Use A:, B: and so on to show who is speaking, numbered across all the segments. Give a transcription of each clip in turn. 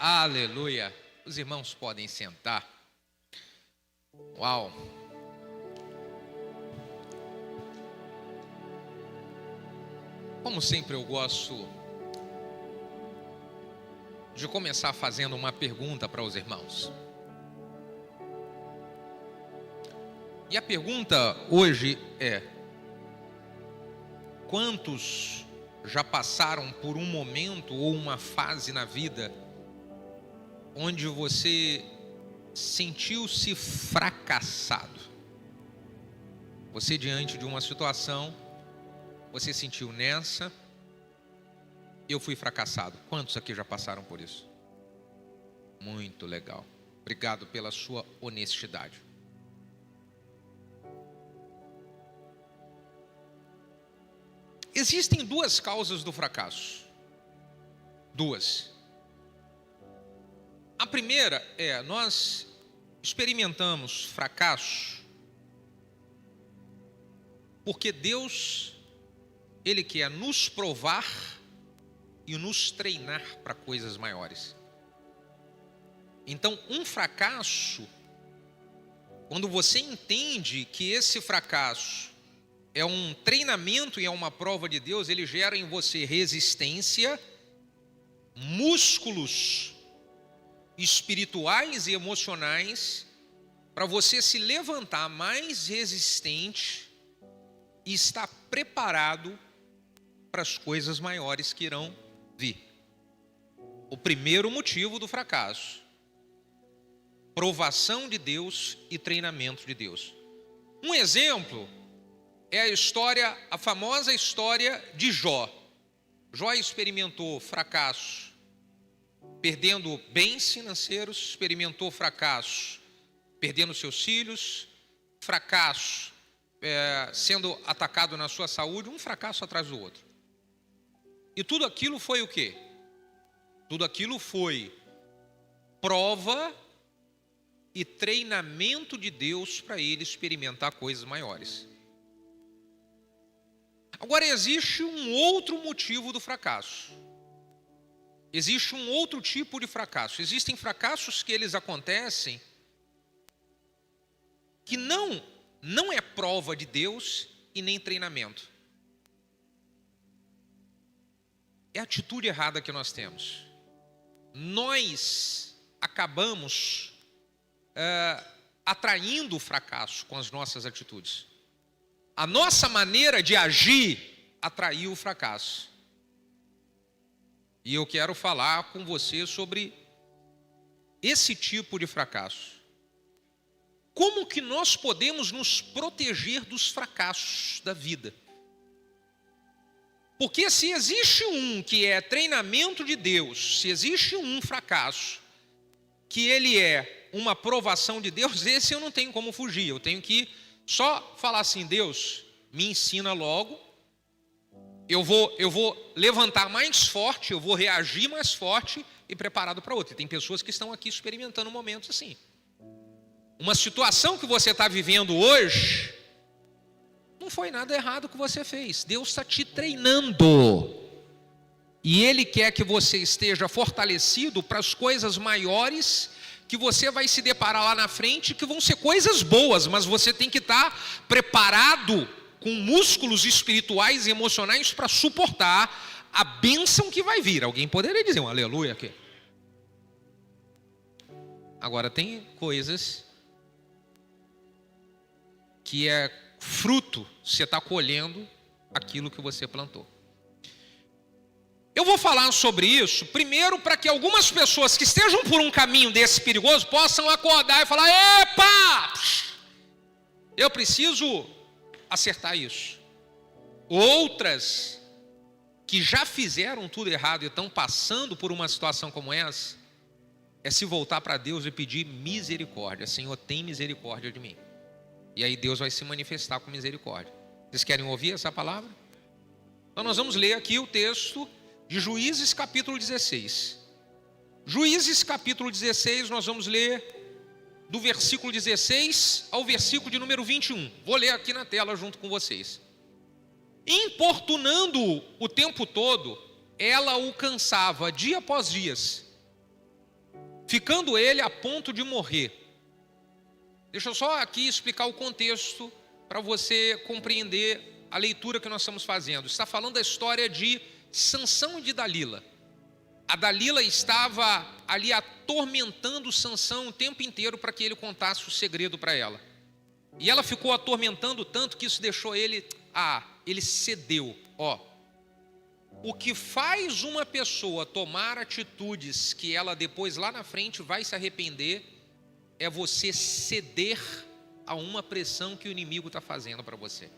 A: Aleluia. Os irmãos podem sentar. Uau. Como sempre, eu gosto de começar fazendo uma pergunta para os irmãos. E a pergunta hoje é: quantos já passaram por um momento ou uma fase na vida onde você sentiu-se fracassado? Você, diante de uma situação, você sentiu nessa, eu fui fracassado. Quantos aqui já passaram por isso? Muito legal. Obrigado pela sua honestidade. Existem duas causas do fracasso. Duas. A primeira é, nós experimentamos fracasso porque Deus, Ele quer nos provar e nos treinar para coisas maiores. Então, um fracasso, quando você entende que esse fracasso é um treinamento e é uma prova de Deus, ele gera em você resistência, músculos espirituais e emocionais para você se levantar mais resistente e estar preparado para as coisas maiores que irão vir. O primeiro motivo do fracasso: provação de Deus e treinamento de Deus. Um exemplo é a famosa história de Jó. Jó experimentou fracasso perdendo bens financeiros, experimentou fracasso perdendo seus filhos, fracasso sendo atacado na sua saúde, um fracasso atrás do outro. E tudo aquilo foi o quê? Tudo aquilo foi prova e treinamento de Deus para ele experimentar coisas maiores. Agora, existe um outro motivo do fracasso. Existe um outro tipo de fracasso. Existem fracassos que eles acontecem que não é prova de Deus e nem treinamento. É a atitude errada que nós temos. Nós acabamos atraindo o fracasso com as nossas atitudes. A nossa maneira de agir atraiu o fracasso. E eu quero falar com você sobre esse tipo de fracasso. Como que nós podemos nos proteger dos fracassos da vida? Porque se existe um que é treinamento de Deus, se existe um fracasso que ele é uma provação de Deus, esse eu não tenho como fugir. Eu tenho que só falar assim: Deus, me ensina logo. Eu vou levantar mais forte, eu vou reagir mais forte e preparado para outra. E tem pessoas que estão aqui experimentando momentos assim. Uma situação que você está vivendo hoje, não foi nada errado que você fez. Deus está te treinando. E Ele quer que você esteja fortalecido para as coisas maiores que você vai se deparar lá na frente, que vão ser coisas boas, mas você tem que estar preparado com músculos espirituais e emocionais para suportar a bênção que vai vir. Alguém poderia dizer um aleluia aqui? Agora, tem coisas que é fruto, você está colhendo aquilo que você plantou. Eu vou falar sobre isso, primeiro, para que algumas pessoas que estejam por um caminho desse perigoso possam acordar e falar: epa, eu preciso acertar isso. Outras que já fizeram tudo errado e estão passando por uma situação como essa, é se voltar para Deus e pedir misericórdia. Senhor, tem misericórdia de mim. E aí Deus vai se manifestar com misericórdia. Vocês querem ouvir essa palavra? Então nós vamos ler aqui o texto de Juízes capítulo 16. Juízes capítulo 16, nós vamos ler do versículo 16 ao versículo de número 21. Vou ler aqui na tela junto com vocês. Importunando-o o tempo todo, ela o cansava dia após dia. ficando ele a ponto de morrer. Deixa eu só aqui explicar o contexto para você compreender a leitura que nós estamos fazendo. Está falando da história de Sansão e de Dalila. A Dalila estava ali atormentando Sansão o tempo inteiro para que ele contasse o segredo para ela. E ela ficou atormentando tanto que isso deixou ele, ele cedeu. O que faz uma pessoa tomar atitudes que ela depois lá na frente vai se arrepender é você ceder a uma pressão que o inimigo está fazendo para você.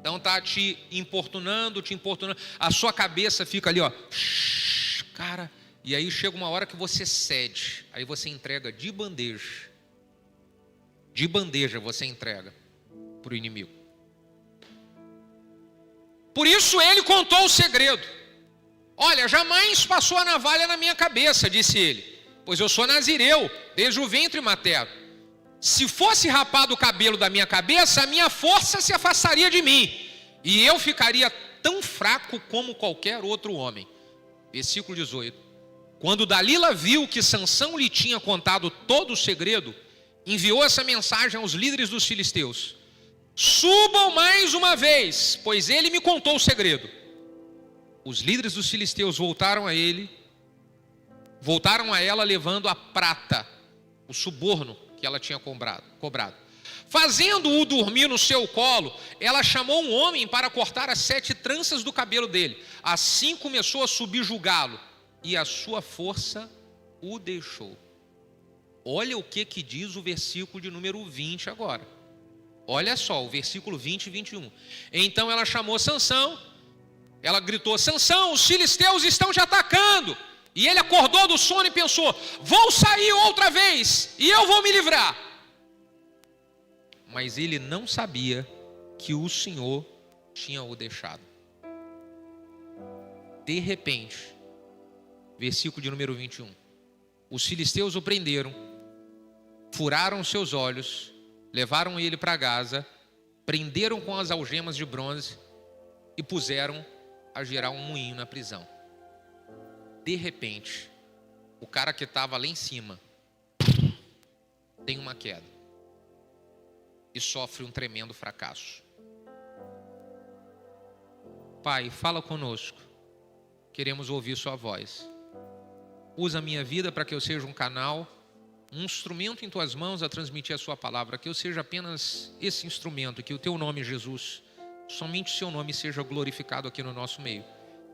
A: Então está te importunando, a sua cabeça fica ali, cara, e aí chega uma hora que você cede, aí você entrega de bandeja você entrega para o inimigo. Por isso ele contou o segredo. Olha, jamais passou a navalha na minha cabeça, disse ele, pois eu sou nazireu, desde o ventre materno. Se fosse rapado o cabelo da minha cabeça, a minha força se afastaria de mim, e eu ficaria tão fraco como qualquer outro homem. Versículo 18. Quando Dalila viu que Sansão lhe tinha contado todo o segredo, enviou essa mensagem aos líderes dos filisteus: subam mais uma vez, pois ele me contou o segredo. Os líderes dos filisteus voltaram a ela levando a prata, o suborno que ela tinha cobrado. Fazendo-o dormir no seu colo, ela chamou um homem para cortar as 7 tranças do cabelo dele. Assim começou a subjugá-lo, e a sua força o deixou. Olha o que diz o versículo de número 20 agora. Olha só, o versículo 20 e 21. Então ela chamou Sansão, ela gritou: Sansão, os filisteus estão te atacando. E ele acordou do sono e pensou: vou sair outra vez e eu vou me livrar. Mas ele não sabia que o Senhor tinha o deixado. De repente, versículo de número 21. Os filisteus o prenderam, furaram seus olhos, levaram ele para Gaza, prenderam com as algemas de bronze e puseram a girar um moinho na prisão. De repente, o cara que estava lá em cima tem uma queda e sofre um tremendo fracasso. Pai, fala conosco, queremos ouvir sua voz. Usa a minha vida para que eu seja um canal, um instrumento em tuas mãos a transmitir a sua palavra, que eu seja apenas esse instrumento, que o teu nome, Jesus, somente o seu nome seja glorificado aqui no nosso meio.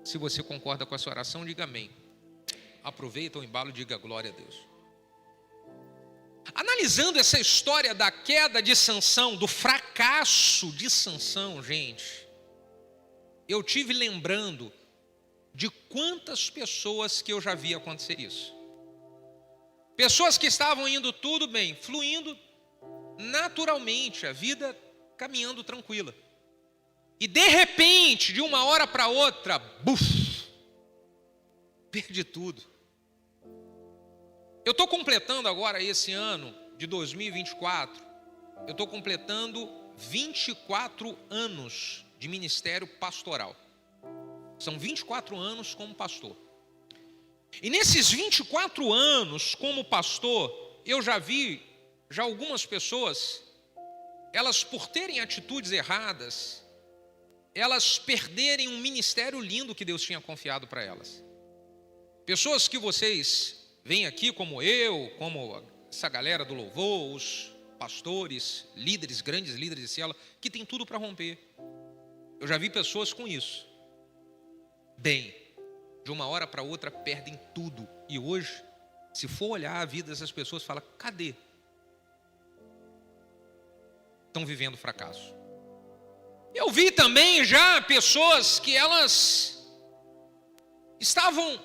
A: Se você concorda com essa oração, diga amém. Aproveita o embalo e diga glória a Deus. Analisando essa história da queda de Sansão, do fracasso de Sansão, gente, eu tive lembrando de quantas pessoas que eu já vi acontecer isso. Pessoas que estavam indo tudo bem, fluindo naturalmente, a vida caminhando tranquila. E de repente, de uma hora para outra, perdi tudo. Eu estou completando agora esse ano de 2024, eu estou completando 24 anos de ministério pastoral. São 24 anos como pastor. E nesses 24 anos como pastor, eu já vi algumas pessoas, elas por terem atitudes erradas, elas perderem um ministério lindo que Deus tinha confiado para elas. Pessoas que vocês veem aqui como eu, como essa galera do louvor, os pastores, líderes, grandes líderes de célula, que tem tudo para romper. Eu já vi pessoas com isso. Bem, de uma hora para outra perdem tudo. E hoje, se for olhar a vida dessas pessoas, fala: cadê? Estão vivendo fracasso. Eu vi também já pessoas que elas estavam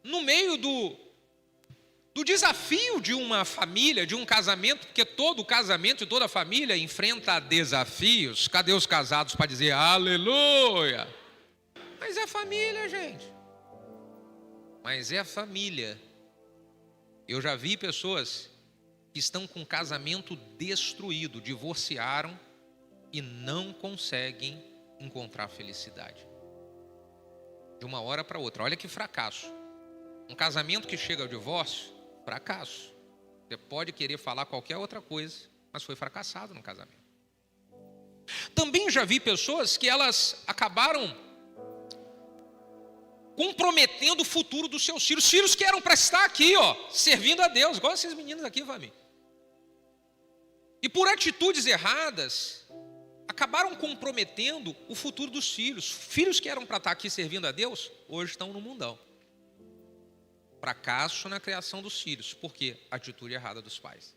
A: no meio do desafio de uma família, de um casamento, porque todo casamento e toda família enfrenta desafios. Cadê os casados para dizer aleluia? Mas é família, gente. Mas é família. Eu já vi pessoas que estão com casamento destruído, divorciaram e não conseguem encontrar felicidade. De uma hora para outra. Olha que fracasso. Um casamento que chega ao divórcio, fracasso. Você pode querer falar qualquer outra coisa, mas foi fracassado no casamento. Também já vi pessoas que elas acabaram comprometendo o futuro dos seus filhos. Filhos que eram para estar aqui, servindo a Deus, igual esses meninos aqui, família. E por atitudes erradas, acabaram comprometendo o futuro dos filhos. Filhos que eram para estar aqui servindo a Deus, hoje estão no mundão. Fracasso na criação dos filhos. Por quê? Atitude errada dos pais.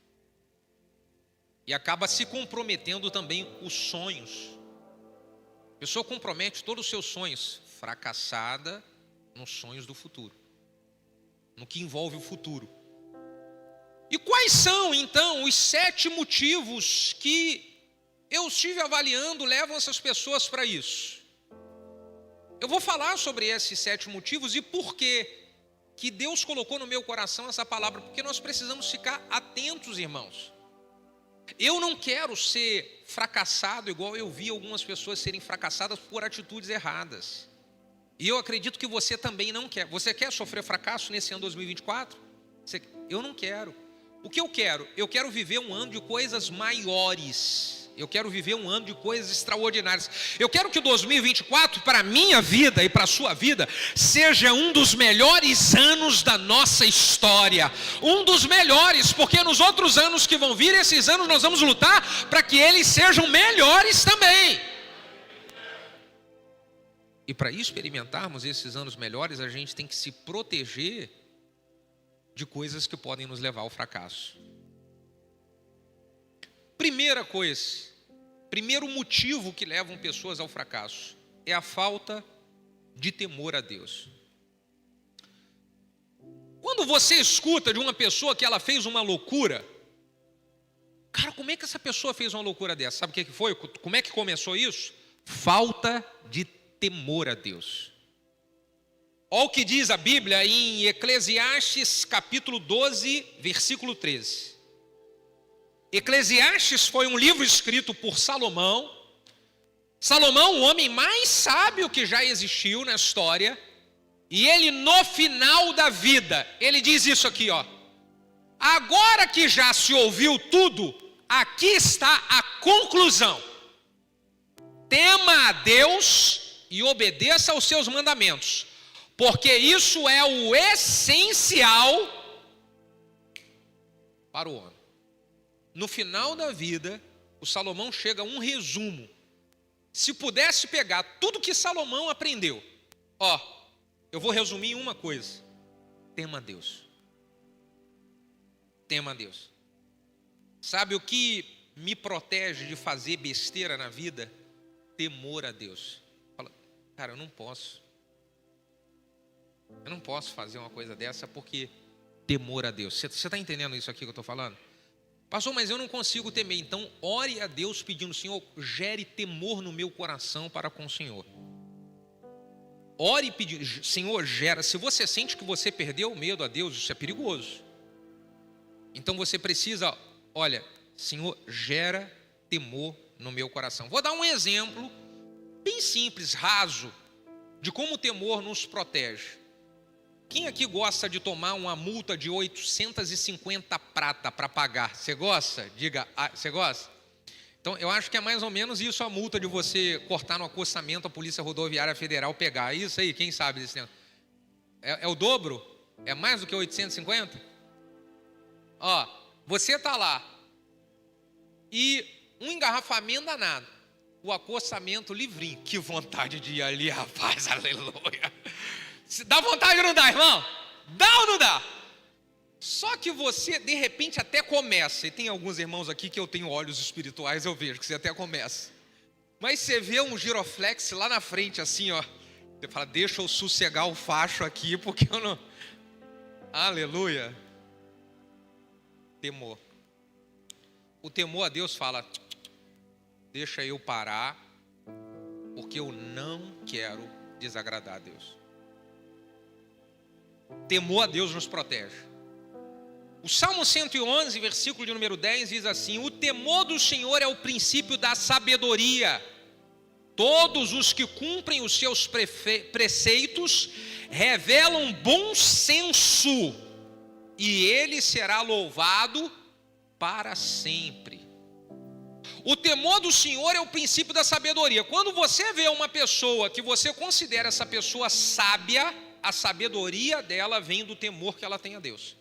A: E acaba se comprometendo também os sonhos. A pessoa compromete todos os seus sonhos, fracassada nos sonhos do futuro, no que envolve o futuro. E quais são, então, os 7 motivos que eu estive avaliando levam essas pessoas para isso? Eu vou falar sobre esses 7 motivos e por quê que Deus colocou no meu coração essa palavra, porque nós precisamos ficar atentos, irmãos. Eu não quero ser fracassado igual eu vi algumas pessoas serem fracassadas por atitudes erradas. E eu acredito que você também não quer. Você quer sofrer fracasso nesse ano 2024? Eu não quero. O que eu quero? Eu quero viver um ano de coisas maiores. Eu quero viver um ano de coisas extraordinárias. Eu quero que 2024, para a minha vida e para a sua vida, seja um dos melhores anos da nossa história. Um dos melhores, porque nos outros anos que vão vir, esses anos nós vamos lutar para que eles sejam melhores também. E para experimentarmos esses anos melhores, a gente tem que se proteger de coisas que podem nos levar ao fracasso. Primeira coisa, primeiro motivo que levam pessoas ao fracasso é a falta de temor a Deus. Quando você escuta de uma pessoa que ela fez uma loucura, cara, como é que essa pessoa fez uma loucura dessa? Sabe o que foi? Como é que começou isso? Falta de temor a Deus. Olha o que diz a Bíblia em Eclesiastes capítulo 12, versículo 13. Eclesiastes foi um livro escrito por Salomão. Salomão, o homem mais sábio que já existiu na história. E ele, no final da vida, ele diz isso aqui, agora que já se ouviu tudo, aqui está a conclusão. Tema a Deus e obedeça aos seus mandamentos, porque isso é o essencial para o homem. No final da vida, o Salomão chega a um resumo. Se pudesse pegar tudo que Salomão aprendeu, eu vou resumir em uma coisa: tema a Deus. Tema a Deus. Sabe o que me protege de fazer besteira na vida? Temor a Deus. Fala, cara, eu não posso fazer uma coisa dessa porque temor a Deus. Você está entendendo isso aqui que eu estou falando? Pastor, mas eu não consigo temer. Então ore a Deus pedindo: Senhor, gere temor no meu coração para com o Senhor. Ore pedindo: Senhor, gera. Se você sente que você perdeu o medo a Deus, isso é perigoso. Então você precisa, Senhor, gera temor no meu coração. Vou dar um exemplo bem simples, raso, de como o temor nos protege. Quem aqui gosta de tomar uma multa de 850 prata para pagar? Você gosta? Diga, você gosta? Então, eu acho que é mais ou menos isso a multa de você cortar no acostamento, a Polícia Rodoviária Federal pegar. É isso aí, quem sabe desse negócio? É o dobro? É mais do que 850? Você está lá e um engarrafamento danado, o acostamento livrinho. Que vontade de ir ali, rapaz, aleluia. Dá vontade ou não dá, irmão? Dá ou não dá? Só que você, de repente, até começa. E tem alguns irmãos aqui que eu tenho olhos espirituais, eu vejo que você até começa. Mas você vê um giroflex lá na frente, assim, Você fala, deixa eu sossegar o facho aqui, porque eu não... Aleluia. Temor. O temor a Deus fala, deixa eu parar, porque eu não quero desagradar a Deus. Temor a Deus nos protege. O Salmo 111, versículo de número 10 diz assim: o temor do Senhor é o princípio da sabedoria. Todos os que cumprem os seus preceitos revelam bom senso, e ele será louvado para sempre. O temor do Senhor é o princípio da sabedoria. Quando você vê uma pessoa que você considera essa pessoa sábia, a sabedoria dela vem do temor que ela tem a Deus.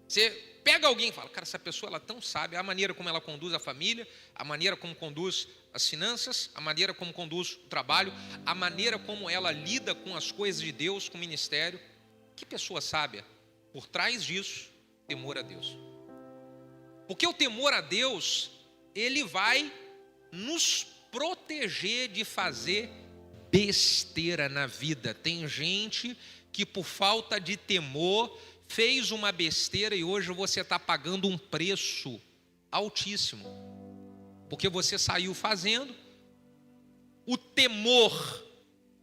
A: Você pega alguém e fala, cara, essa pessoa ela é tão sábia, a maneira como ela conduz a família, a maneira como conduz as finanças, a maneira como conduz o trabalho, a maneira como ela lida com as coisas de Deus, com o ministério. Que pessoa sábia? Por trás disso, temor a Deus. Porque o temor a Deus, ele vai nos proteger de fazer besteira na vida. Tem gente que por falta de temor fez uma besteira e hoje você está pagando um preço altíssimo. Porque você saiu fazendo, o temor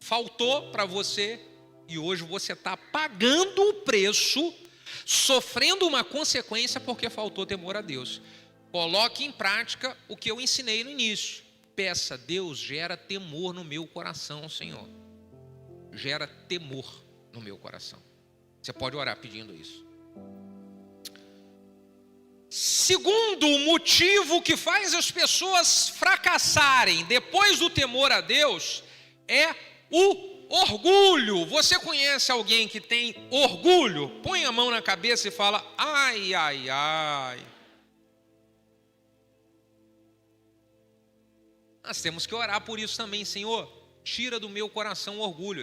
A: faltou para você e hoje você está pagando o preço, sofrendo uma consequência porque faltou temor a Deus. Coloque em prática o que eu ensinei no início. Peça, Deus, gera temor no meu coração, Senhor. Gera temor no meu coração. Você pode orar pedindo isso. Segundo motivo que faz as pessoas fracassarem depois do temor a Deus é o orgulho. Você conhece alguém que tem orgulho? Põe a mão na cabeça e fala, ai, ai, ai. Nós temos que orar por isso também, Senhor. Tira do meu coração o orgulho.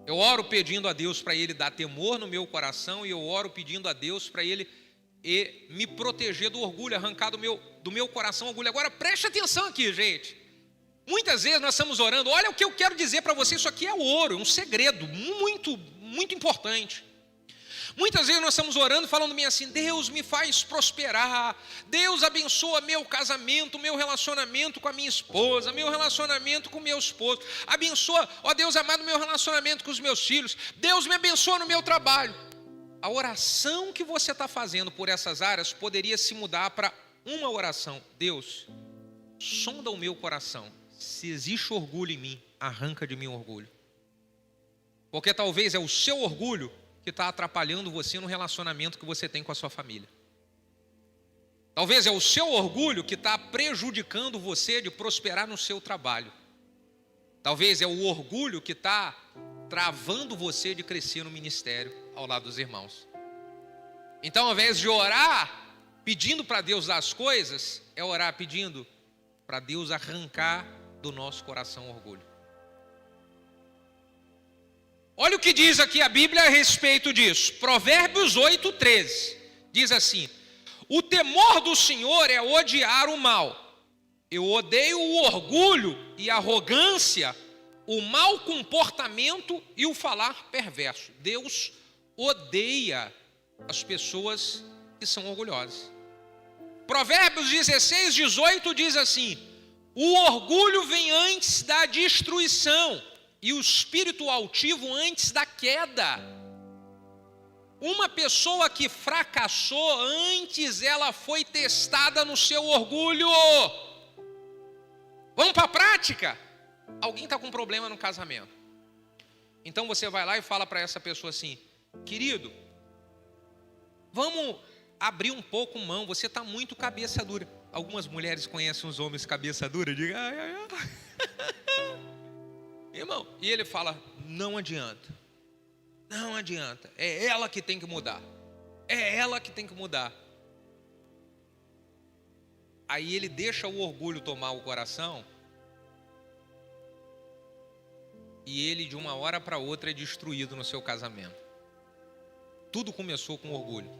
A: Eu oro pedindo a Deus para Ele dar temor no meu coração, e eu oro pedindo a Deus para Ele me proteger do orgulho, arrancar do meu coração o orgulho. Agora preste atenção aqui, gente. Muitas vezes nós estamos orando, olha o que eu quero dizer para você, isso aqui é ouro, um segredo muito, muito importante. Muitas vezes nós estamos orando, falando bem assim, Deus me faz prosperar, Deus abençoa meu casamento, meu relacionamento com a minha esposa, meu relacionamento com meu esposo, abençoa, ó Deus amado, meu relacionamento com os meus filhos, Deus me abençoa no meu trabalho. A oração que você está fazendo por essas áreas poderia se mudar para uma oração, Deus, sonda o meu coração, se existe orgulho em mim, arranca de mim o orgulho. Porque talvez é o seu orgulho que está atrapalhando você no relacionamento que você tem com a sua família. Talvez é o seu orgulho que está prejudicando você de prosperar no seu trabalho. Talvez é o orgulho que está travando você de crescer no ministério ao lado dos irmãos. Então, ao invés de orar pedindo para Deus dar as coisas, é orar pedindo para Deus arrancar do nosso coração o orgulho. Olha o que diz aqui a Bíblia a respeito disso. Provérbios 8:13 diz assim: o temor do Senhor é odiar o mal. Eu odeio o orgulho e a arrogância, o mau comportamento e o falar perverso. Deus odeia as pessoas que são orgulhosas. Provérbios 16:18 diz assim: o orgulho vem antes da destruição e o espírito altivo antes da queda. Uma pessoa que fracassou, antes ela foi testada no seu orgulho. Vamos para a prática? Alguém está com problema no casamento. Então você vai lá e fala para essa pessoa assim: querido, vamos abrir um pouco mão, você está muito cabeça dura. Algumas mulheres conhecem os homens cabeça dura, diga, ai, ai, ai. Irmão, e ele fala, não adianta, não adianta, é ela que tem que mudar, é ela que tem que mudar. Aí ele deixa o orgulho tomar o coração, e ele de uma hora para outra é destruído no seu casamento. Tudo começou com orgulho.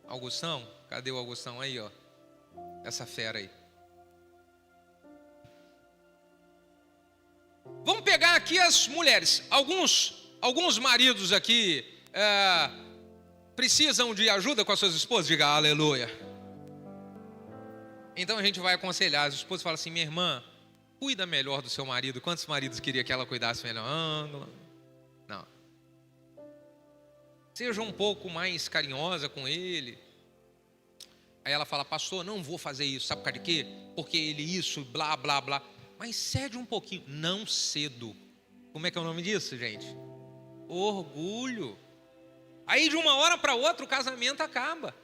A: Augustão, cadê o Augustão aí, ó? Essa fera aí. Vamos pegar aqui as mulheres. Alguns maridos aqui precisam de ajuda com as suas esposas? Diga aleluia. Então a gente vai aconselhar. As esposas falam assim: minha irmã, cuida melhor do seu marido. Quantos maridos queria que ela cuidasse melhor? Não. Seja um pouco mais carinhosa com ele. Aí ela fala: pastor, não vou fazer isso. Sabe por causa de quê? Porque ele isso, blá, blá, blá. mas cede um pouquinho. Não cedo. Como é que é o nome disso, gente? Orgulho. Aí de uma hora para outra o casamento acaba.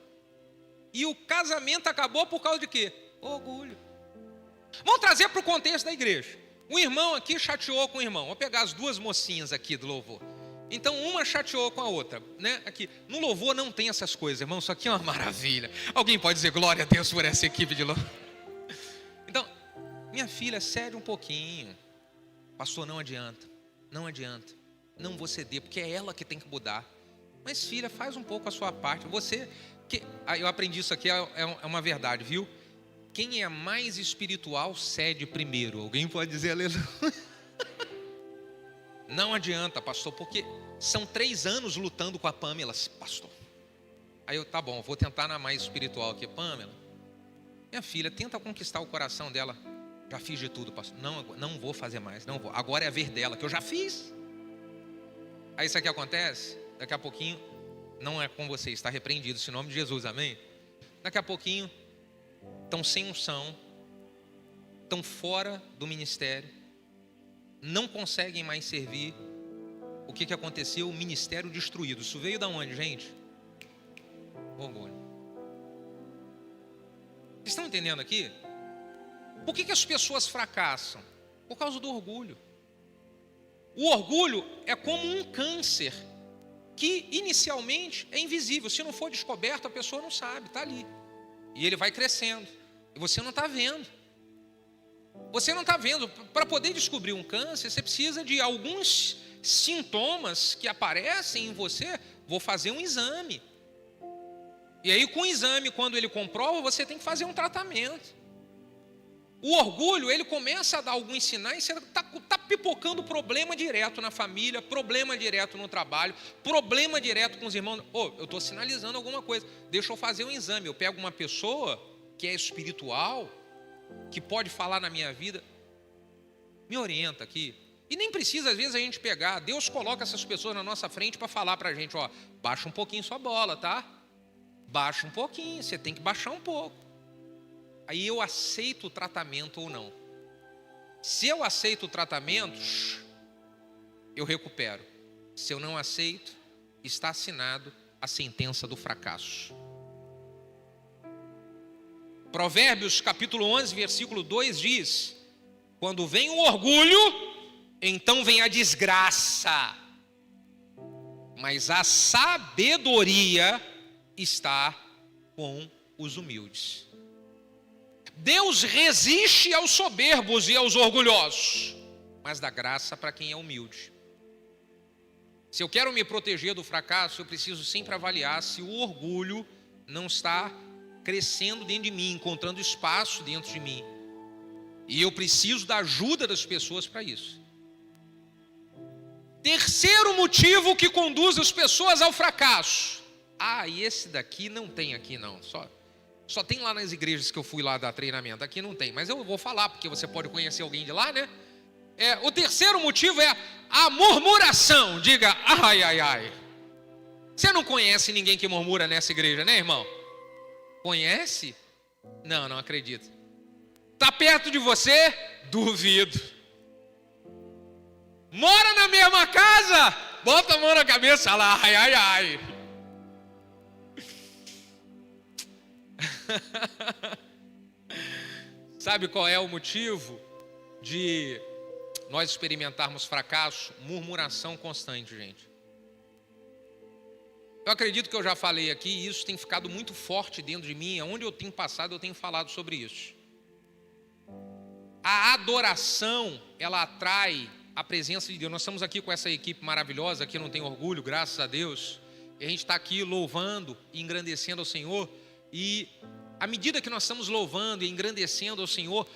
A: E o casamento acabou por causa de quê? Orgulho. Vamos trazer para o contexto da igreja. Um irmão aqui chateou com o irmão. Vou pegar as duas mocinhas aqui do louvor. Então uma chateou com a outra, né? Aqui no louvor não tem essas coisas, irmão. Isso aqui é uma maravilha. Alguém pode dizer glória a Deus por essa equipe de louvor? Então, minha filha, cede um pouquinho. Pastor, não adianta. Não adianta. Não vou ceder, porque é ela que tem que mudar. Mas filha, faz um pouco a sua parte. Você que eu aprendi isso aqui, é uma verdade, viu? Quem é mais espiritual cede primeiro. Alguém pode dizer aleluia? Não adianta, pastor, porque são 3 anos lutando com a Pamela, pastor. Aí eu, tá bom, vou tentar na mais espiritual aqui. Pamela, minha filha, tenta conquistar o coração dela. Já fiz de tudo, pastor. Não vou fazer mais, não vou. Agora é a ver dela, que eu já fiz. Aí isso aqui acontece, daqui a pouquinho, não é com você, está repreendido, em nome de Jesus, amém? Daqui a pouquinho, estão sem unção, estão fora do ministério, não conseguem mais servir. O que aconteceu? O ministério destruído. Isso veio da onde, gente? Orgulho. Vocês estão entendendo aqui? Por que as pessoas fracassam? Por causa do orgulho. O orgulho é como um câncer que inicialmente é invisível. Se não for descoberto, a pessoa não sabe, está ali. E ele vai crescendo. E você não está vendo. Você não está vendo. Para poder descobrir um câncer, você precisa de alguns sintomas que aparecem em você. Vou fazer um exame. E aí com o exame, quando ele comprova, você tem que fazer um tratamento. O orgulho, ele começa a dar alguns sinais. Você está pipocando problema direto na família, problema direto no trabalho, problema direto com os irmãos. Eu estou sinalizando alguma coisa. Deixa eu fazer um exame. Eu pego uma pessoa que é espiritual, que pode falar na minha vida, me orienta aqui. E nem precisa, às vezes, a gente pegar. Deus coloca essas pessoas na nossa frente para falar para a gente, baixa um pouquinho sua bola, tá? Baixa um pouquinho, você tem que baixar um pouco. Aí eu aceito o tratamento ou não. Se eu aceito o tratamento, eu recupero. Se eu não aceito, está assinado a sentença do fracasso. Provérbios capítulo 11, versículo 2 diz: quando vem o orgulho, então vem a desgraça, mas a sabedoria está com os humildes. Deus resiste aos soberbos e aos orgulhosos, mas dá graça para quem é humilde. Se eu quero me proteger do fracasso, eu preciso sempre avaliar se o orgulho não está crescendo dentro de mim, encontrando espaço dentro de mim. E eu preciso da ajuda das pessoas para isso. Terceiro motivo que conduz as pessoas ao fracasso. E esse daqui não tem aqui não, só tem lá nas igrejas que eu fui lá dar treinamento. Aqui não tem, mas eu vou falar, porque você pode conhecer alguém de lá, né? O terceiro motivo é a murmuração. Diga, ai, ai, ai. Você não conhece ninguém que murmura nessa igreja, né, irmão? Conhece? Não acredito. Está perto de você? Duvido. Mora na mesma casa? Bota a mão na cabeça lá, ai, ai, ai. Sabe qual é o motivo de nós experimentarmos fracasso? Murmuração constante, gente. Eu acredito que eu já falei aqui, e isso tem ficado muito forte dentro de mim. Onde eu tenho passado, eu tenho falado sobre isso. A adoração, ela atrai a presença de Deus. Nós estamos aqui com essa equipe maravilhosa, aqui não tem orgulho, graças a Deus. E a gente está aqui louvando e engrandecendo ao Senhor. E à medida que nós estamos louvando e engrandecendo ao Senhor,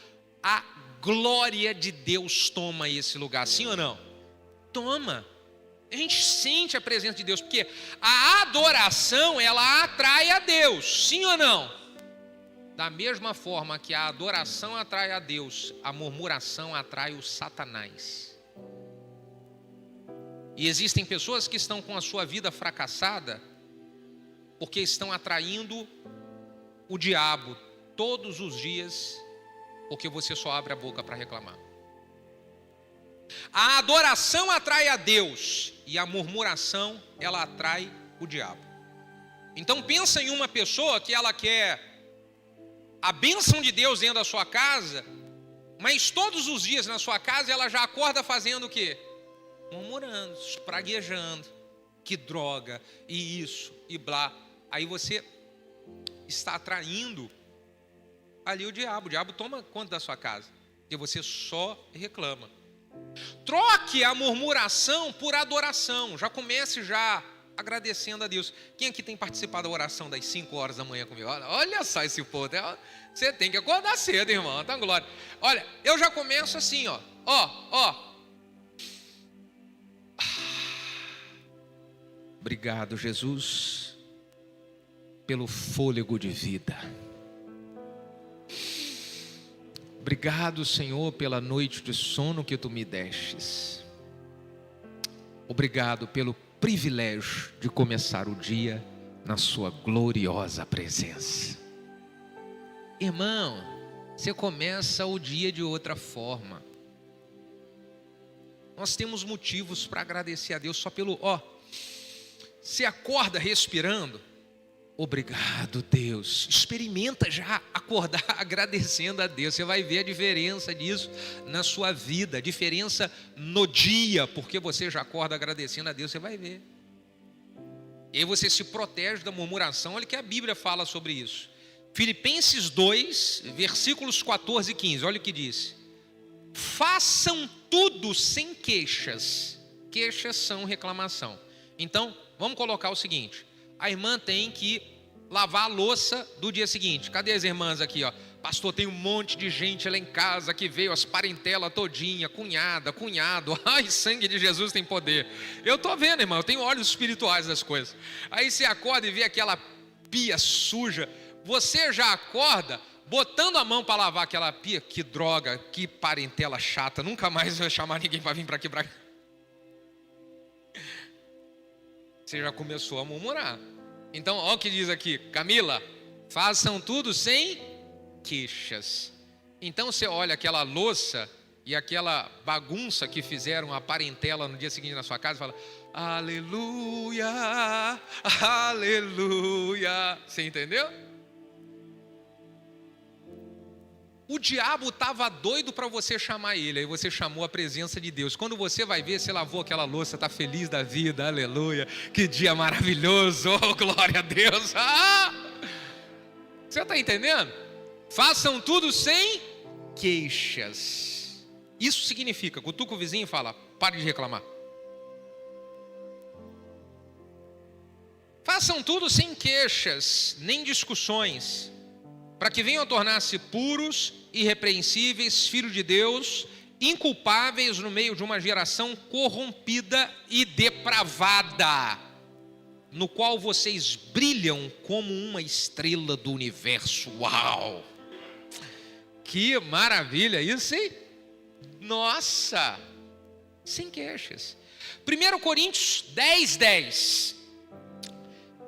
A: a glória de Deus toma esse lugar, sim ou não? Toma. A gente sente a presença de Deus, porque a adoração, ela atrai a Deus, sim ou não? Da mesma forma que a adoração atrai a Deus, a murmuração atrai o Satanás. E existem pessoas que estão com a sua vida fracassada, porque estão atraindo o diabo todos os dias, porque você só abre a boca para reclamar. A adoração atrai a Deus e a murmuração, ela atrai o diabo. Então pensa em uma pessoa que ela quer a bênção de Deus dentro da sua casa, mas todos os dias na sua casa ela já acorda fazendo o quê? Murmurando, praguejando, que droga, e isso, e blá. Aí você está atraindo ali o diabo toma conta da sua casa, e você só reclama. Troque a murmuração por adoração, já comece já agradecendo a Deus. Quem aqui tem participado da oração das 5 horas da manhã comigo? Olha só esse povo, você tem que acordar cedo, irmão, tá glória. Olha, eu já começo assim, ó. Obrigado, Jesus, pelo fôlego de vida. Obrigado, Senhor, pela noite de sono que Tu me destes. Obrigado pelo privilégio de começar o dia na Sua gloriosa presença. Irmão, você começa o dia de outra forma. Nós temos motivos para agradecer a Deus só pelo, você acorda respirando. Obrigado, Deus. Experimenta já acordar agradecendo a Deus. Você vai ver a diferença disso na sua vida, a diferença no dia, porque você já acorda agradecendo a Deus, você vai ver. E aí você se protege da murmuração. Olha o que a Bíblia fala sobre isso. Filipenses 2, versículos 14 e 15. Olha o que diz. Façam tudo sem queixas. Queixas são reclamação. Então, vamos colocar o seguinte. A irmã tem que lavar a louça do dia seguinte. Cadê as irmãs aqui, ó? Pastor, tem um monte de gente lá em casa que veio, as parentelas todinha, cunhada, cunhado. Ai, sangue de Jesus tem poder. Eu tô vendo, irmão, eu tenho olhos espirituais das coisas. Aí você acorda e vê aquela pia suja. Você já acorda botando a mão para lavar aquela pia. Que droga, que parentela chata. Nunca mais vai chamar ninguém para vir para aqui. Você já começou a murmurar. Então, olha o que diz aqui, Camila, façam tudo sem queixas. Então você olha aquela louça e aquela bagunça que fizeram a parentela no dia seguinte na sua casa e fala, aleluia, aleluia. Você entendeu? O diabo estava doido para você chamar ele, aí você chamou a presença de Deus. Quando você vai ver, você lavou aquela louça, está feliz da vida, aleluia, que dia maravilhoso, oh, glória a Deus. Você está entendendo? Façam tudo sem queixas. Isso significa, cutuca o vizinho e fala, pare de reclamar. Façam tudo sem queixas, nem discussões, para que venham a tornar-se puros, irrepreensíveis, filhos de Deus, inculpáveis no meio de uma geração corrompida e depravada, no qual vocês brilham como uma estrela do universo. Uau! Que maravilha isso, hein? Nossa! Sem queixas. 1 Coríntios 10:10.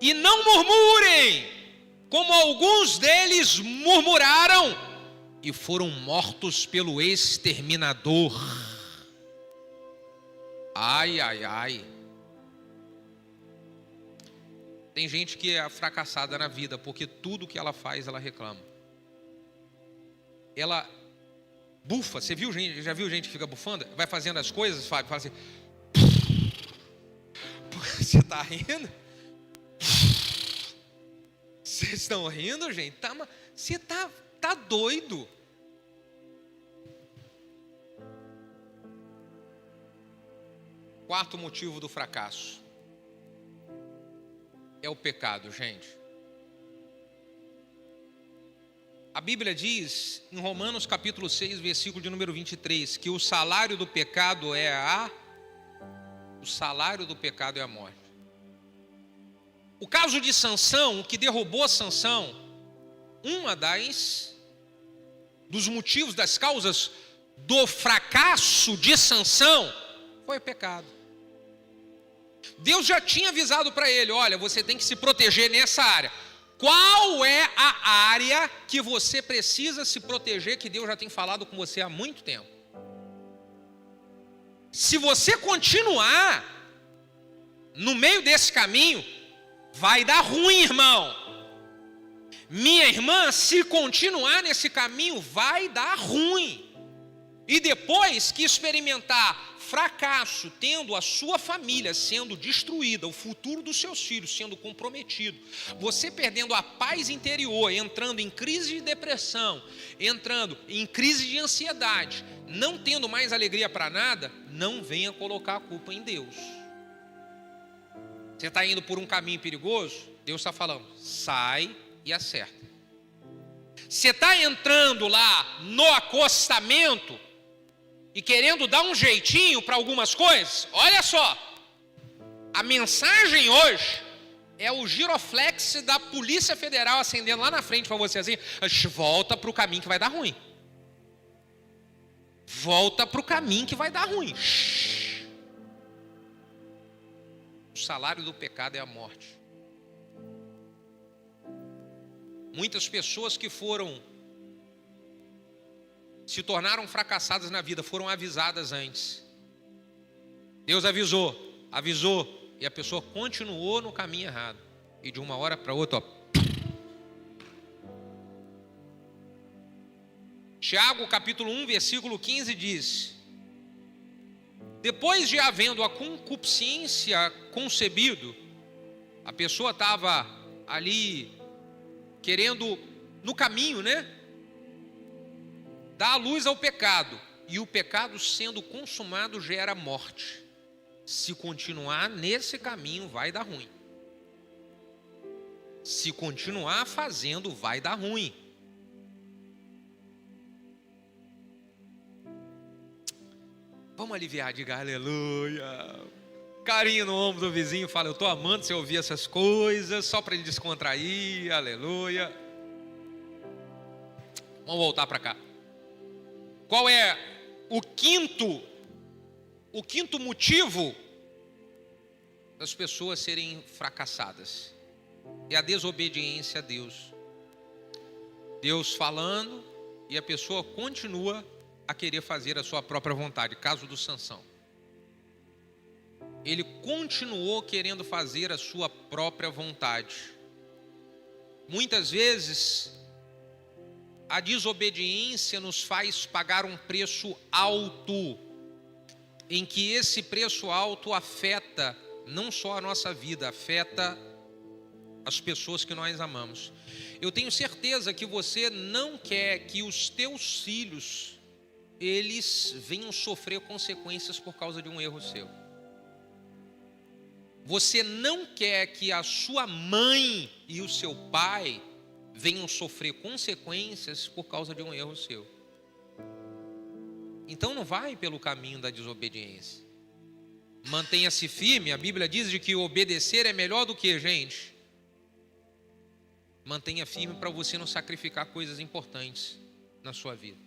A: E não murmurem, como alguns deles murmuraram e foram mortos pelo exterminador. Ai, ai, ai. Tem gente que é fracassada na vida, porque tudo que ela faz, ela reclama. Ela bufa, você viu gente, já viu gente que fica bufando? Vai fazendo as coisas, Fábio, fala assim. Você está rindo? Vocês estão rindo, gente? Você tá doido. Quarto motivo do fracasso é o pecado, gente. A Bíblia diz em Romanos capítulo 6, versículo de número 23, que o salário do pecado é a morte. O caso de Sansão, o que derrubou Sansão, dos motivos, das causas do fracasso de Sansão foi o pecado. Deus já tinha avisado para ele, olha, você tem que se proteger nessa área. Qual é a área que você precisa se proteger, que Deus já tem falado com você há muito tempo? Se você continuar no meio desse caminho, vai dar ruim, irmão. Minha irmã, se continuar nesse caminho, vai dar ruim. E depois que experimentar fracasso, tendo a sua família sendo destruída, o futuro dos seus filhos sendo comprometido, você perdendo a paz interior, entrando em crise de depressão, entrando em crise de ansiedade, não tendo mais alegria para nada, não venha colocar a culpa em Deus. Você está indo por um caminho perigoso, Deus está falando, sai e acerta. Você está entrando lá no acostamento e querendo dar um jeitinho para algumas coisas, olha só, a mensagem hoje é o giroflex da Polícia Federal acendendo lá na frente para você assim, volta para o caminho que vai dar ruim. Volta para o caminho que vai dar ruim. O salário do pecado é a morte. Muitas pessoas que se tornaram fracassadas na vida, foram avisadas antes. Deus avisou, e a pessoa continuou no caminho errado. E de uma hora para outra, Tiago capítulo 1, versículo 15 diz: depois de havendo a concupiscência concebido, a pessoa estava ali querendo, no caminho, né? Dar a luz ao pecado. E o pecado sendo consumado gera morte. Se continuar nesse caminho, vai dar ruim. Se continuar fazendo, vai dar ruim. Vamos aliviar, diga aleluia. Carinho no ombro do vizinho, fala, eu estou amando você ouvir essas coisas, só para ele descontrair, aleluia. Vamos voltar para cá. Qual é o quinto motivo das pessoas serem fracassadas? É a desobediência a Deus. Deus falando e a pessoa continua a querer fazer a sua própria vontade. Caso do Sansão. Ele continuou querendo fazer a sua própria vontade. Muitas vezes, a desobediência nos faz pagar um preço alto, em que esse preço alto afeta não só a nossa vida, afeta as pessoas que nós amamos. Eu tenho certeza que você não quer que os teus filhos, eles venham sofrer consequências por causa de um erro seu. Você não quer que a sua mãe e o seu pai venham sofrer consequências por causa de um erro seu. Então não vai pelo caminho da desobediência. Mantenha-se firme. A Bíblia diz de que obedecer é melhor do que, gente? Mantenha firme para você não sacrificar coisas importantes na sua vida.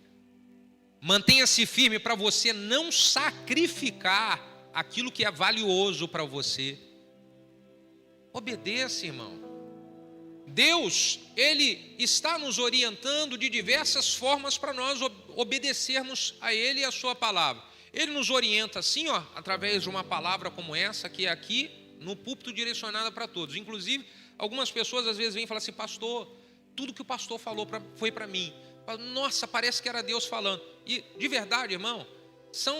A: Mantenha-se firme para você não sacrificar aquilo que é valioso para você. Obedeça, irmão. Deus, Ele está nos orientando de diversas formas para nós obedecermos a Ele e a sua palavra. Ele nos orienta assim, ó, através de uma palavra como essa, que é aqui no púlpito direcionada para todos. Inclusive, algumas pessoas às vezes vêm e falam assim, pastor, tudo que o pastor falou foi para mim. Nossa, parece que era Deus falando. E de verdade, irmão, são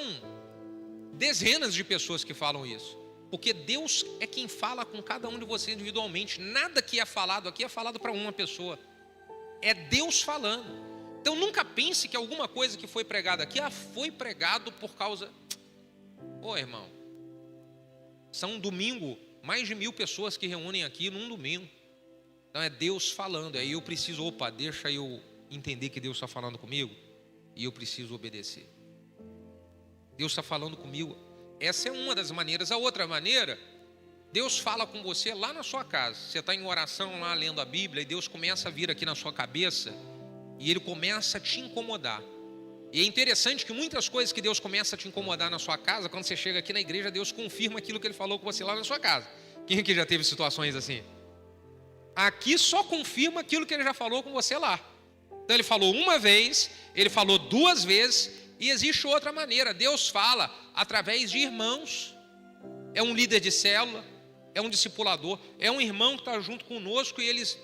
A: dezenas de pessoas que falam isso. Porque Deus é quem fala com cada um de vocês individualmente. Nada que é falado aqui é falado para uma pessoa. É Deus falando. Então nunca pense que alguma coisa que foi pregada aqui foi pregado por causa... Ô irmão, são um domingo, mais de 1000 pessoas que reúnem aqui num domingo. Então é Deus falando. Aí eu preciso, deixa eu entender que Deus está falando comigo. E eu preciso obedecer. Deus está falando comigo. Essa é uma das maneiras. A outra maneira, Deus fala com você lá na sua casa. Você está em oração lá, lendo a Bíblia, e Deus começa a vir aqui na sua cabeça, e Ele começa a te incomodar. E é interessante que muitas coisas que Deus começa a te incomodar na sua casa, quando você chega aqui na igreja, Deus confirma aquilo que Ele falou com você lá na sua casa. Quem aqui já teve situações assim? Aqui só confirma aquilo que Ele já falou com você lá. Então Ele falou uma vez, Ele falou 2 vezes, E existe outra maneira. Deus fala através de irmãos. É um líder de célula, é um discipulador, é um irmão que está junto conosco e eles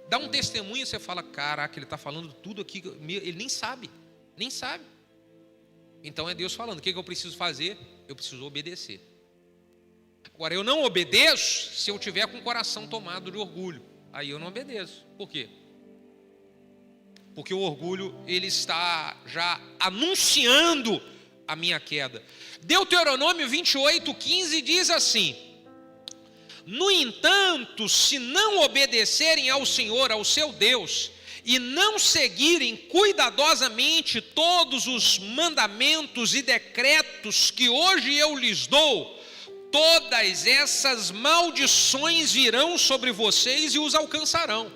A: dão um testemunho e você fala, caraca, ele está falando tudo aqui, ele nem sabe. Então é Deus falando, o que eu preciso fazer? Eu preciso obedecer. Agora, eu não obedeço se eu tiver com o coração tomado de orgulho. Aí eu não obedeço. Por quê? Porque o orgulho, ele está já anunciando a minha queda. Deuteronômio 28:15 diz assim: no entanto, se não obedecerem ao Senhor, ao seu Deus, e não seguirem cuidadosamente todos os mandamentos e decretos que hoje eu lhes dou, todas essas maldições virão sobre vocês e os alcançarão.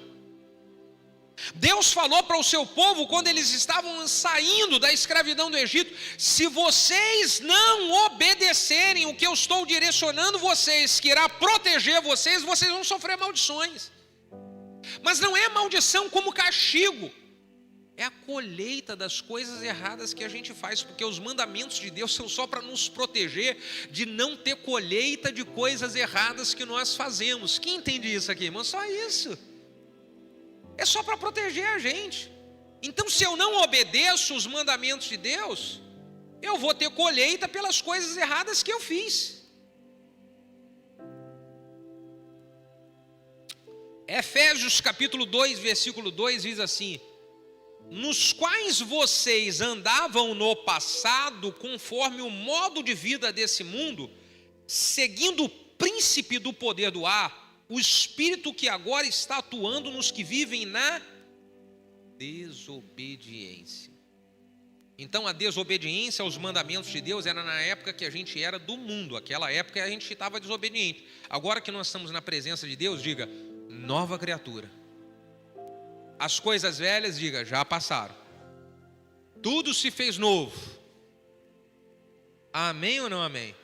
A: Deus falou para o seu povo quando eles estavam saindo da escravidão do Egito: se vocês não obedecerem o que eu estou direcionando vocês, que irá proteger vocês, vocês vão sofrer maldições. Mas não é maldição como castigo, é a colheita das coisas erradas que a gente faz, porque os mandamentos de Deus são só para nos proteger de não ter colheita de coisas erradas que nós fazemos. Quem entende isso aqui, irmão? Só isso. É só para proteger a gente. Então, se eu não obedeço os mandamentos de Deus, eu vou ter colheita pelas coisas erradas que eu fiz. Efésios capítulo 2, versículo 2 diz assim: nos quais vocês andavam no passado, conforme o modo de vida desse mundo, seguindo o príncipe do poder do ar, o espírito que agora está atuando nos que vivem na desobediência. Então a desobediência aos mandamentos de Deus era na época que a gente era do mundo. Aquela época a gente estava desobediente. Agora que nós estamos na presença de Deus, diga: nova criatura. As coisas velhas, diga, já passaram. Tudo se fez novo. Amém ou não amém?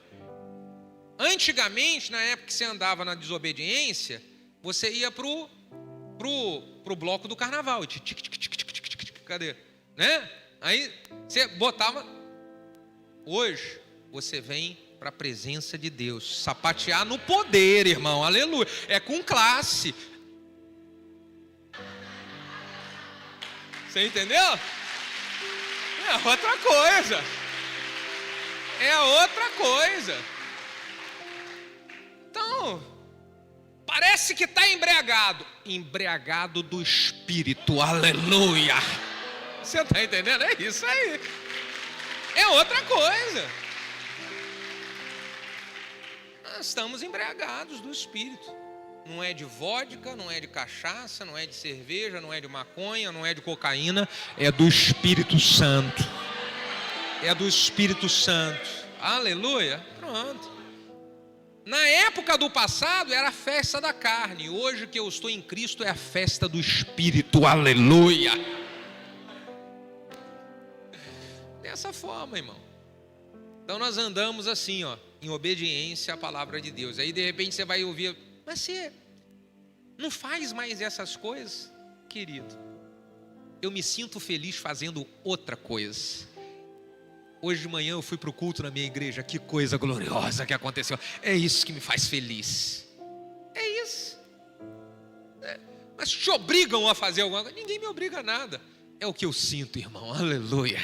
A: Antigamente, na época que você andava na desobediência, você ia pro bloco do carnaval. Cadê? Né? Aí você botava. Hoje, você vem para a presença de Deus, sapatear no poder, irmão, aleluia. É com classe. Você entendeu? É outra coisa. É outra coisa. Então, parece que está embriagado. Embriagado do Espírito, aleluia. Você está entendendo? É isso aí. É outra coisa. Nós estamos embriagados do Espírito. Não é de vodka, não é de cachaça, não é de cerveja, não é de maconha, não é de cocaína. É do Espírito Santo. É do Espírito Santo. Aleluia. Pronto. Na época do passado era a festa da carne. Hoje que eu estou em Cristo é a festa do Espírito. Aleluia. Dessa forma, irmão. Então nós andamos assim, ó, em obediência à palavra de Deus. Aí de repente você vai ouvir: mas você não faz mais essas coisas? Querido, eu me sinto feliz fazendo outra coisa. Hoje de manhã eu fui para o culto na minha igreja. Que coisa gloriosa que aconteceu. É isso que me faz feliz. É isso. Mas te obrigam a fazer alguma coisa? Ninguém me obriga a nada. É o que eu sinto, irmão. Aleluia.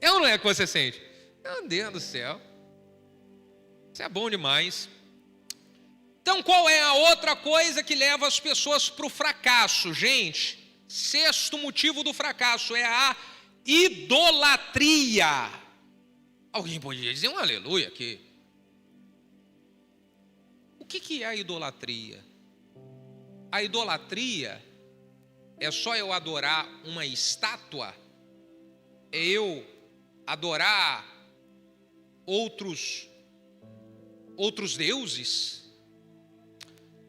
A: É ou não é que você sente? Meu Deus do céu. Isso é bom demais. Então qual é a outra coisa que leva as pessoas para o fracasso, gente? Sexto motivo do fracasso é a idolatria. Alguém poderia dizer um aleluia aqui. O que é a idolatria? A idolatria é só eu adorar uma estátua? É eu adorar outros deuses?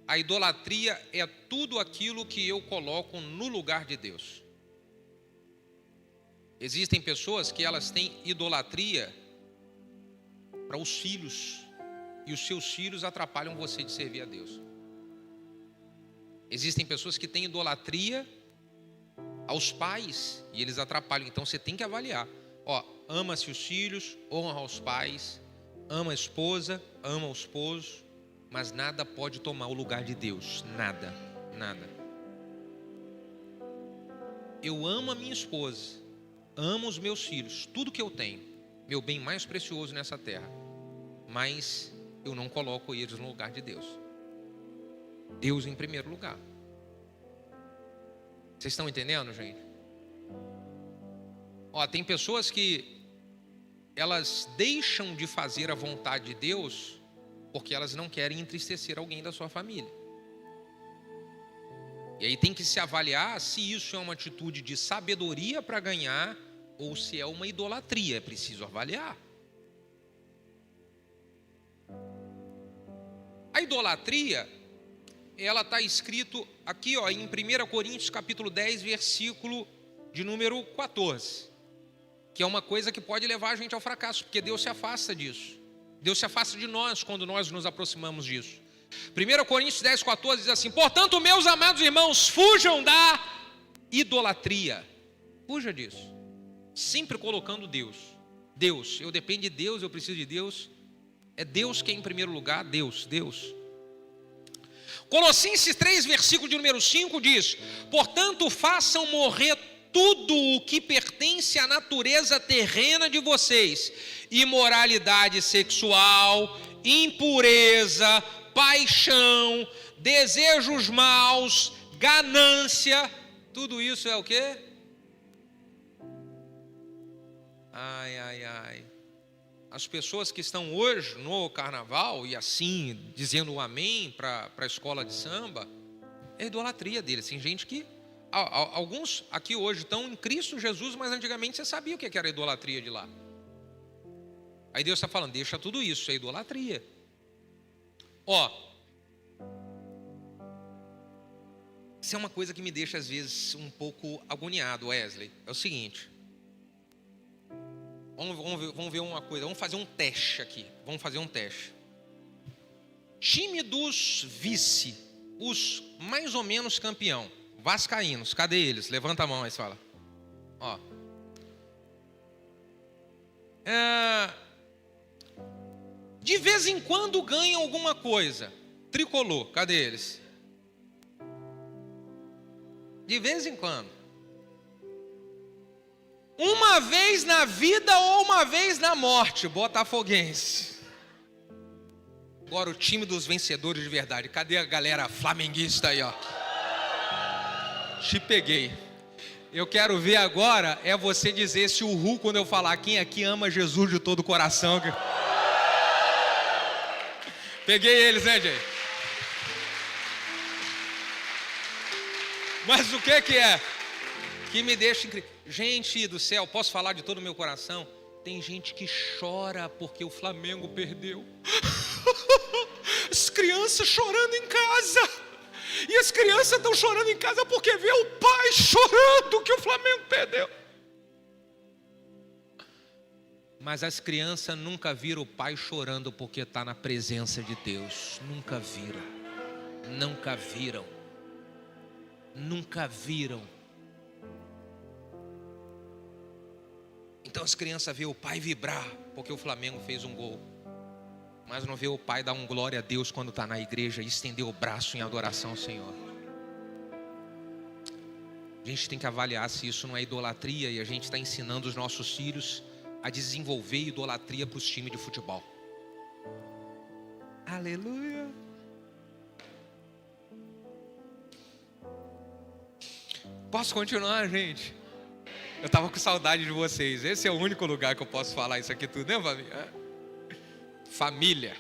A: A idolatria é tudo aquilo que eu coloco no lugar de Deus. Existem pessoas que elas têm idolatria para os filhos, e os seus filhos atrapalham você de servir a Deus. Existem pessoas que têm idolatria aos pais, e eles atrapalham. Então você tem que avaliar. Ama-se os filhos, honra os pais, ama a esposa, ama o esposo, mas nada pode tomar o lugar de Deus. Nada. Eu amo a minha esposa, amo os meus filhos, tudo que eu tenho, meu bem mais precioso nessa terra, mas eu não coloco eles no lugar de Deus. Deus em primeiro lugar. Vocês estão entendendo, gente? Tem pessoas que elas deixam de fazer a vontade de Deus porque elas não querem entristecer alguém da sua família. E aí tem que se avaliar se isso é uma atitude de sabedoria para ganhar ou se é uma idolatria. É preciso avaliar. A idolatria, ela está escrito aqui em 1 Coríntios capítulo 10, versículo de número 14. Que é uma coisa que pode levar a gente ao fracasso, porque Deus se afasta disso. Deus se afasta de nós quando nós nos aproximamos disso. 1 Coríntios 10, 14 diz assim: portanto, meus amados irmãos, fujam da idolatria. Fuja disso. Sempre colocando Deus. Deus, eu dependo de Deus, eu preciso de Deus. É Deus que é em primeiro lugar, Deus. Colossenses 3, versículo de número 5 diz: portanto, façam morrer tudo o que pertence à natureza terrena de vocês: imoralidade sexual, impureza, paixão, desejos maus, ganância. Tudo isso é o quê? As pessoas que estão hoje no carnaval e assim, dizendo um amém para a escola de samba, é idolatria deles. Tem gente que, alguns aqui hoje estão em Cristo Jesus, mas antigamente você sabia o que era idolatria de lá. Aí Deus está falando, deixa tudo isso, é idolatria. Isso é uma coisa que me deixa às vezes um pouco agoniado, Wesley. É o seguinte, vamos ver uma coisa, vamos fazer um teste aqui. Time dos vice, os mais ou menos campeão, vascaínos, cadê eles? Levanta a mão aí, fala. De vez em quando ganham alguma coisa. Tricolor, cadê eles? De vez em quando. Uma vez na vida ou uma vez na morte, botafoguense. Agora o time dos vencedores de verdade. Cadê a galera flamenguista aí, Te peguei. Eu quero ver agora é você dizer esse uhul quando eu falar quem aqui ama Jesus de todo o coração. Peguei eles, né, gente? Mas o que é? Que me deixa incrível. Gente do céu, posso falar de todo o meu coração? Tem gente que chora porque o Flamengo perdeu. As crianças chorando em casa. E as crianças estão chorando em casa porque vê o pai chorando que o Flamengo perdeu. Mas as crianças nunca viram o pai chorando porque está na presença de Deus. Nunca viram. Então as crianças vê o pai vibrar porque o Flamengo fez um gol, mas não vê o pai dar um glória a Deus quando está na igreja e estender o braço em adoração ao Senhor. A gente tem que avaliar se isso não é idolatria e a gente está ensinando os nossos filhos a desenvolver idolatria para os times de futebol. Aleluia. Posso continuar, gente? Eu estava com saudade de vocês. Esse é o único lugar que eu posso falar isso aqui tudo, né, família? Família.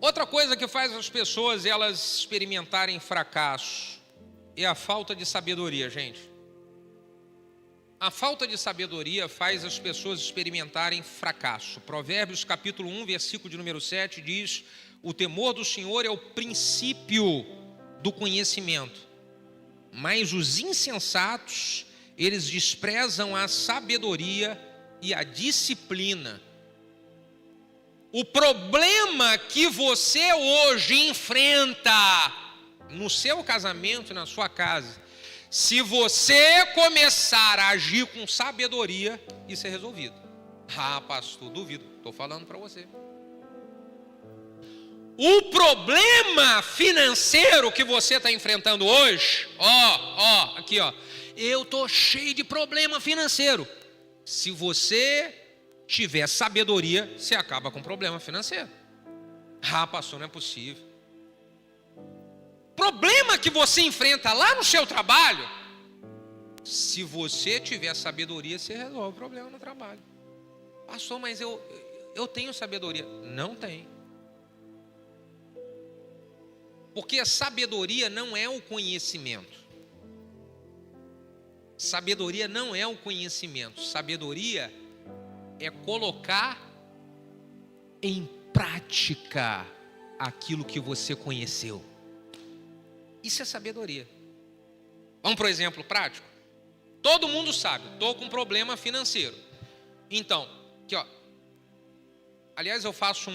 A: Outra coisa que faz as pessoas elas experimentarem fracasso é a falta de sabedoria, gente. A falta de sabedoria faz as pessoas experimentarem fracasso. Provérbios capítulo 1, versículo de número 7 diz: o temor do Senhor é o princípio do conhecimento, mas os insensatos, eles desprezam a sabedoria e a disciplina. O problema que você hoje enfrenta no seu casamento e na sua casa Se você começar a agir com sabedoria, isso é resolvido. Ah, pastor, duvido. Estou falando para você. O problema financeiro que você está enfrentando hoje, aqui, eu estou cheio de problema financeiro. Se você tiver sabedoria, você acaba com o problema financeiro. Ah, pastor, não é possível. Problema que você enfrenta lá no seu trabalho, se você tiver sabedoria, você resolve o problema no trabalho. Pastor, mas eu tenho sabedoria. Não tem. Porque a sabedoria não é o conhecimento. Sabedoria não é o conhecimento. Sabedoria é colocar em prática aquilo que você conheceu. Isso é sabedoria. Vamos para um exemplo prático? Todo mundo sabe, estou com problema financeiro. Então, aqui aliás, eu faço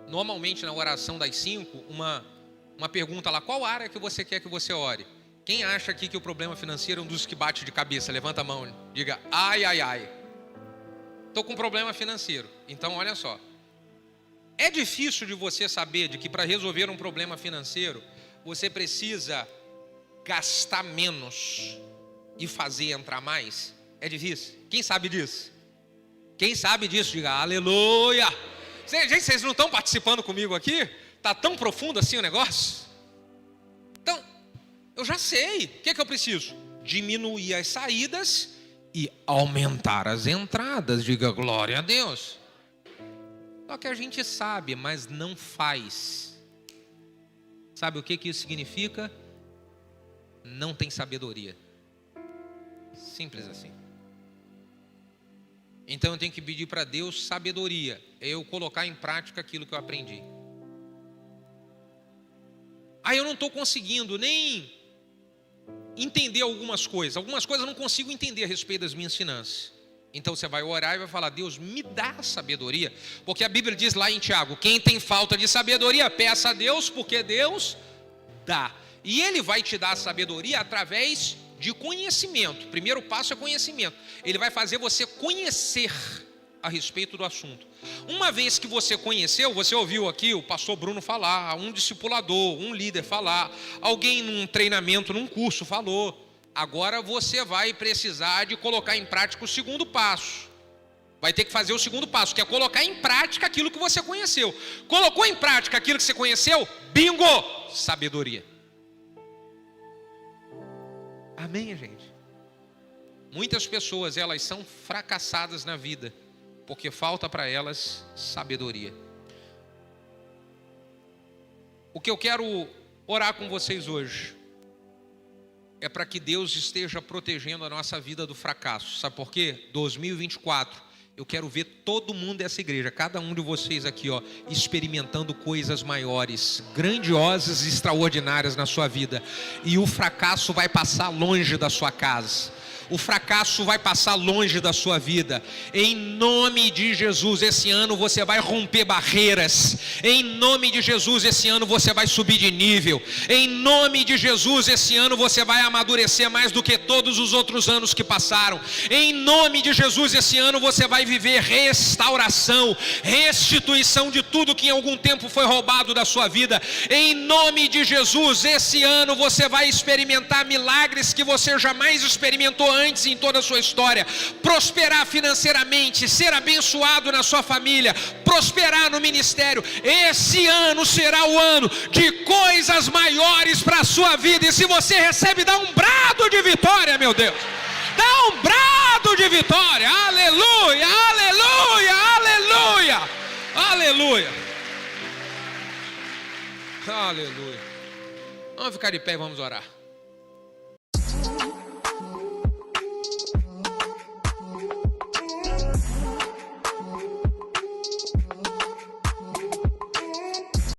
A: normalmente na oração das 5, uma pergunta lá: qual área que você quer que você ore? Quem acha aqui que o problema financeiro é um dos que bate de cabeça? Levanta a mão, diga ai, ai, ai. Estou com problema financeiro. Então, olha só. É difícil de você saber de que para resolver um problema financeiro, você precisa gastar menos e fazer entrar mais? É difícil? Quem sabe disso? Quem sabe disso, diga aleluia. Gente, vocês não estão participando comigo aqui? Está tão profundo assim o negócio? Então, eu já sei. O que é que eu preciso? Diminuir as saídas e aumentar as entradas. Diga glória a Deus. Só que a gente sabe, mas não faz. Sabe o que isso significa? Não tem sabedoria. Simples assim. Então eu tenho que pedir para Deus sabedoria. É eu colocar em prática aquilo que eu aprendi. Aí eu não estou conseguindo nem entender algumas coisas. Algumas coisas eu não consigo entender a respeito das minhas finanças. Então você vai orar e vai falar: Deus, me dá sabedoria. Porque a Bíblia diz lá em Tiago: quem tem falta de sabedoria, peça a Deus, porque Deus dá. E Ele vai te dar sabedoria através de conhecimento. O primeiro passo é conhecimento. Ele vai fazer você conhecer a respeito do assunto. Uma vez que você conheceu, você ouviu aqui o pastor Bruno falar, um discipulador, um líder falar, alguém num treinamento, num curso falou. Agora você vai precisar de colocar em prática o segundo passo. Vai ter que fazer o segundo passo, que é colocar em prática aquilo que você conheceu. Colocou em prática aquilo que você conheceu? Bingo! Sabedoria. Amém, gente? Muitas pessoas, elas são fracassadas na vida, porque falta para elas sabedoria. O que eu quero orar com vocês hoje é para que Deus esteja protegendo a nossa vida do fracasso. Sabe por quê? 2024, eu quero ver todo mundo dessa igreja, cada um de vocês aqui, experimentando coisas maiores, grandiosas e extraordinárias na sua vida. E o fracasso vai passar longe da sua casa. O fracasso vai passar longe da sua vida. Em nome de Jesus, esse ano você vai romper barreiras. Em nome de Jesus, esse ano você vai subir de nível. Em nome de Jesus, esse ano você vai amadurecer mais do que todos os outros anos que passaram. Em nome de Jesus, esse ano você vai viver restauração, restituição de tudo que em algum tempo foi roubado da sua vida. Em nome de Jesus, esse ano você vai experimentar milagres que você jamais experimentou antes em toda a sua história. Prosperar financeiramente, ser abençoado na sua família, prosperar no ministério. Esse ano será o ano de coisas maiores para a sua vida. E se você recebe, dá um brado de vitória, meu Deus. Dá um brado de vitória. Aleluia, aleluia, aleluia, aleluia, aleluia. Vamos ficar de pé e vamos orar.